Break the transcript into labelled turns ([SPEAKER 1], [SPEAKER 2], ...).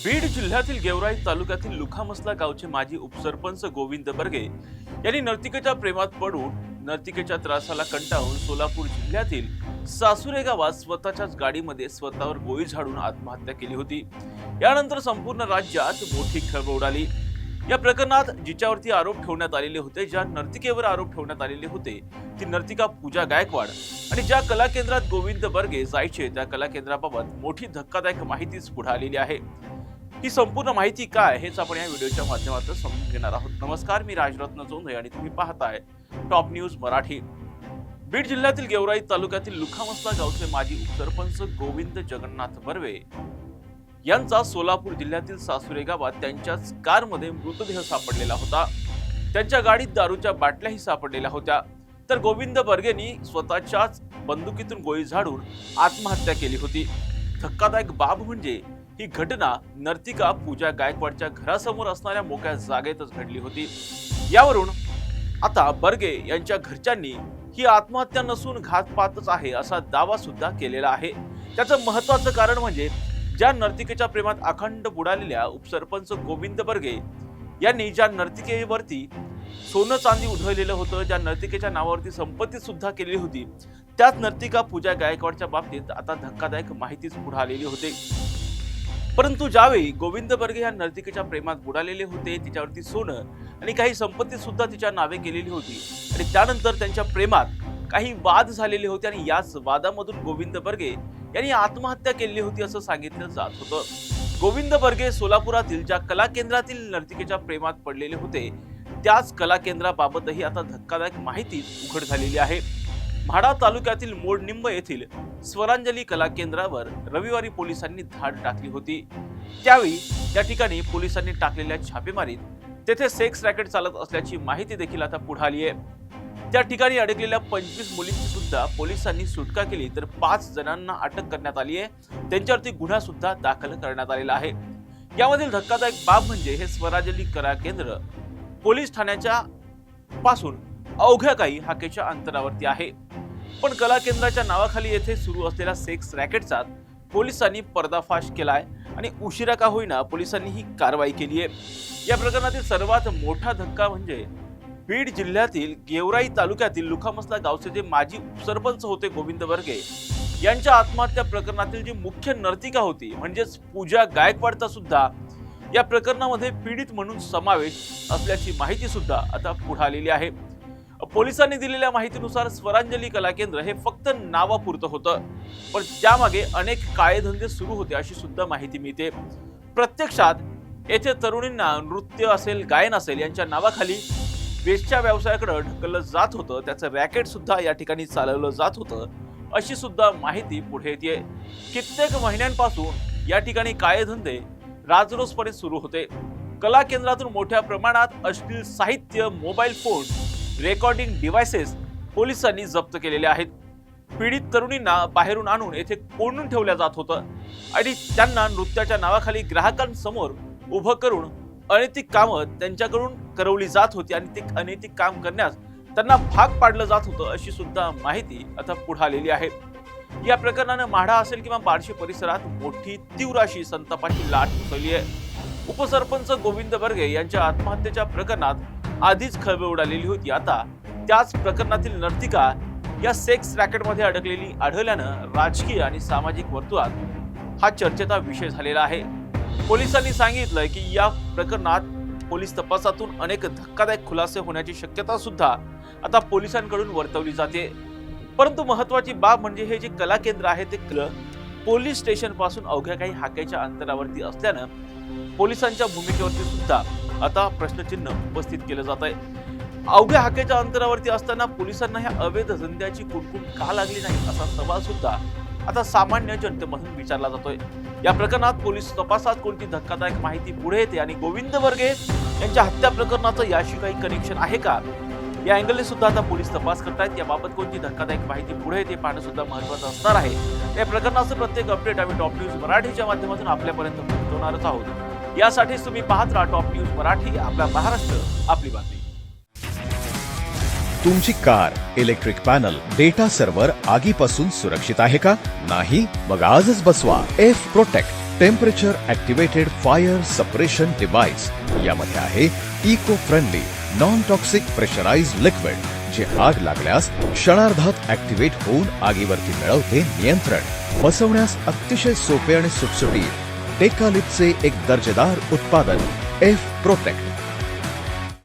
[SPEAKER 1] बीड जिल्ह्यातील गेवराई तालुक्यातील लुखामसला गावचे माजी उपसरपंच गोविंद बर्गे यांनी नर्तिकेच्या प्रेमात पडून नर्तिकेच्या त्रासाला कंटाळून सोलापूर जिल्ह्यातील सासुरे गावात स्वतःच्याच गाडीमध्ये स्वतःवर गोळी झाडून आत्महत्या केली होती। यानंतर संपूर्ण राज्यात मोठी खळबळ उडाली। या प्रकरणात जिच्यावरती आरोप ठेवण्यात आलेले होते, ज्या नर्तिकेवर आरोप ठेवण्यात आलेले होते ती नर्तिका पूजा गायकवाड आणि ज्या कला केंद्रात गोविंद बर्गे जायचे त्या कला केंद्राबाबत मोठी धक्कादायक माहितीच पुढे आलेली आहे। ही संपूर्ण माहिती काय हेच आपण या व्हिडिओच्या माध्यमातून समजून घेणार आहोत। नमस्कार, मी राजरत्न जोंधळे आणि तुम्ही पाहताय टॉप न्यूज मराठी। बीड जिल्ह्यातील गेवराई तालुक्यातील लुखामसला गावचे माजी उपसरपंच गोविंद जगन्नाथ बर्वे यांचा सोलापूर जिल्ह्यातील सासुरे गावात त्यांच्याच कारमध्ये मृतदेह सापडलेला होता। त्यांच्या गाडीत दारूच्या बाटल्याही सापडलेल्या होत्या। तर गोविंद बर्गेंनी स्वतःच्याच बंदुकीतून गोळी झाडून आत्महत्या केली होती। धक्कादायक बाब म्हणजे ही घटना नर्तिका पूजा गायकवाडच्या घरासमोर असणाऱ्या मोकळ्या जागेतच घडली होती। यावरून आता बर्गे यांच्या घरच्यांनी ही आत्महत्या नसून घातपातच आहे असा दावा सुद्धा केलेला आहे। त्याचं महत्त्वाचं कारण म्हणजे ज्या नर्तिकेच्या प्रेमात अखंड बुडालेल्या उपसरपंच गोविंद बर्गे यांनी ज्या नर्तिकेवरती सोनं चांदी उधळलेलं होतं, ज्या नर्तिकेच्या नावावरती संपत्ती सुद्धा केलेली होती, त्याच नर्तिका पूजा गायकवाडच्या बाबतीत आता धक्कादायक माहितीच पुढे आलेली होती। परंतु ज्यावेळी गोविंद बर्गे या नर्तिकेच्या प्रेमात बुडालेले होते, तिच्यावरती सोनं आणि काही संपत्ती सुद्धा तिच्या नावे केलेली होती आणि त्यानंतर त्यांच्या प्रेमात काही वाद झालेले होते आणि याच वादामधून गोविंद बर्गे यांनी आत्महत्या केली होती असं सांगितलं जात होतं। गोविंद बर्गे सोलापुरातील ज्या कला केंद्रातील नर्तिकेच्या प्रेमात पडलेले होते त्याच कला केंद्राबाबतही आता धक्कादायक माहिती उघड झालेली आहे। म्हाडा तालुक्यातील मोडनिंब येथील स्वरांजली कला केंद्रावर रविवारी पोलिसांनी धाड टाकली होती। त्यावेळी त्या ठिकाणी पोलिसांनी टाकलेल्या छापेमारीत तेथे सेक्स रॅकेट चालत असल्याची माहिती देखील आता पुढे आली आहे। त्या ठिकाणी अडकलेल्या 25 मुलींची सुद्धा पोलिसांनी सुटका केली, तर 5 जणांना अटक करण्यात आली आहे। त्यांच्यावरती गुन्हा सुद्धा दाखल करण्यात आलेला आहे। यामधील धक्कादायक बाब म्हणजे हे स्वरांजली कला केंद्र पोलीस ठाण्याच्या पासून अवघ्या काही हाकेच्या अंतरावरती आहे। पण कला केंद्राच्या नावाखाली येथे सुरू असलेल्या सेक्स रॅकेटचा पोलिसांनी पर्दाफाश केलाय आणि उशिरा का होईना पोलिसांनी ही कारवाई केली आहे। या प्रकरणातील सर्वात मोठा धक्का म्हणजे बीड जिल्ह्यातील गेवराई तालुक्यातील लुखामसला गावचे जे माजी उपसरपंच होते गोविंद बर्गे यांच्या आत्महत्या प्रकरणातील जी मुख्य नर्तिका होती म्हणजेच पूजा गायकवाडचा सुद्धा या प्रकरणामध्ये पीडित म्हणून समावेश असल्याची माहिती सुद्धा आता पुढे आलेली आहे। पोलिसांनी दिलेल्या माहितीनुसार स्वरांजली कला केंद्र हे फक्त नावापुरतं होतं, पण त्यामागे अनेक काळेधंदे सुरू होते अशी सुद्धा माहिती मिळते। प्रत्यक्षात येथे तरुणींना नृत्य असेल, गायन असेल यांच्या नावाखाली वेश्या व्यवसायाकडे ढकललं जात होतं, त्याचं रॅकेट सुद्धा या ठिकाणी चालवलं जात होतं अशी सुद्धा माहिती पुढे येते। कित्येक महिन्यांपासून या ठिकाणी काळेधंदे राजरोसपणे सुरू होते। कला केंद्रातून मोठ्या प्रमाणात अश्लील साहित्य, मोबाईल फोन, रेकॉर्डिंग डिव्हाइसेस पोलिसांनी जप्त केलेले आहेत। पीडित तरुणींना बाहेरून आणून येथे कोंडून ठेवलं जात होतं आणि त्यांना नृत्याच्या नावाखाली ग्राहकांसमोर उभं करून अनैतिक कामं त्यांच्याकडून करवली जात होती आणि ते अनैतिक काम करण्यास त्यांना भाग पाडलं जात होतं अशी सुद्धा माहिती आता पुढे आलेली आहे। या प्रकरणाने म्हाडा असेल किंवा बार्शी परिसरात मोठी तीव्र अशी संतापाची लाट उसळली आहे। उपसरपंच गोविंद बर्गे यांच्या आत्महत्येच्या प्रकरणात आधीच खळबळ उडालेली होती। आता त्याच प्रकरणातील नर्तिका या सेक्स रॅकेटमध्ये अडकलेली आढळल्यानं राजकीय आणि सामाजिक वर्तुळात हा चर्चेचा विषय झालेला आहे। पोलिसांनी सांगितलंय की या प्रकरणात पोलीस तपासातून अनेक धक्कादायक खुलासे होण्याची शक्यता सुद्धा आता पोलिसांकडून वर्तवली जाते। परंतु महत्वाची बाब म्हणजे हे जे कला केंद्र आहे ते पोलीस स्टेशन पासून अवघ्या काही हाकेच्या अंतरावरती असल्यानं पोलिसांच्या भूमिकेवरती सुद्धा आता प्रश्नचिन्ह उपस्थित केलं जात आहे। अवघ्या हाकेच्या अंतरावरती असताना पोलिसांना ह्या अवैध धंद्याची कुणकुण का लागली नाही असा सवाल सुद्धा आता सामान्य जनतेमधून विचारला जातोय। या प्रकरणात पोलीस तपासात कोणती धक्कादायक माहिती पुढे येते आणि गोविंद बर्गे यांच्या हत्या प्रकरणाचं याशी काही कनेक्शन आहे का या अँगलने सुद्धा आता पोलीस तपास करतायत। याबाबत कोणती धक्कादायक माहिती पुढे येते पाहणं सुद्धा महत्त्वाचं असणार आहे। या प्रकरणाचं प्रत्येक अपडेट आम्ही टॉप न्यूज मराठीच्या माध्यमातून आपल्यापर्यंत पोहोचवणारच आहोत। यासाठी तुम्ही पाहत राहा टॉप न्यूज मराठी, आपला महाराष्ट्र, आपली बातमी।
[SPEAKER 2] तुमची car, electric panel, data server आगीपासून सुरक्षित आहे का? नाही? मग आजच बसवा F protect. Temperature activated fire suppression device यामध्ये आहे eco friendly non toxic pressurised liquid जे आग लागल्यास क्षणार्धात ऍक्टिव्हेट होऊन आगीवरती मिळवते नियंत्रण. बसवण्यास अतिशय सोपे आणि सुटसुटीत टेकालिपचे एक दर्जेदार उत्पादन एफ प्रोटेक्ट.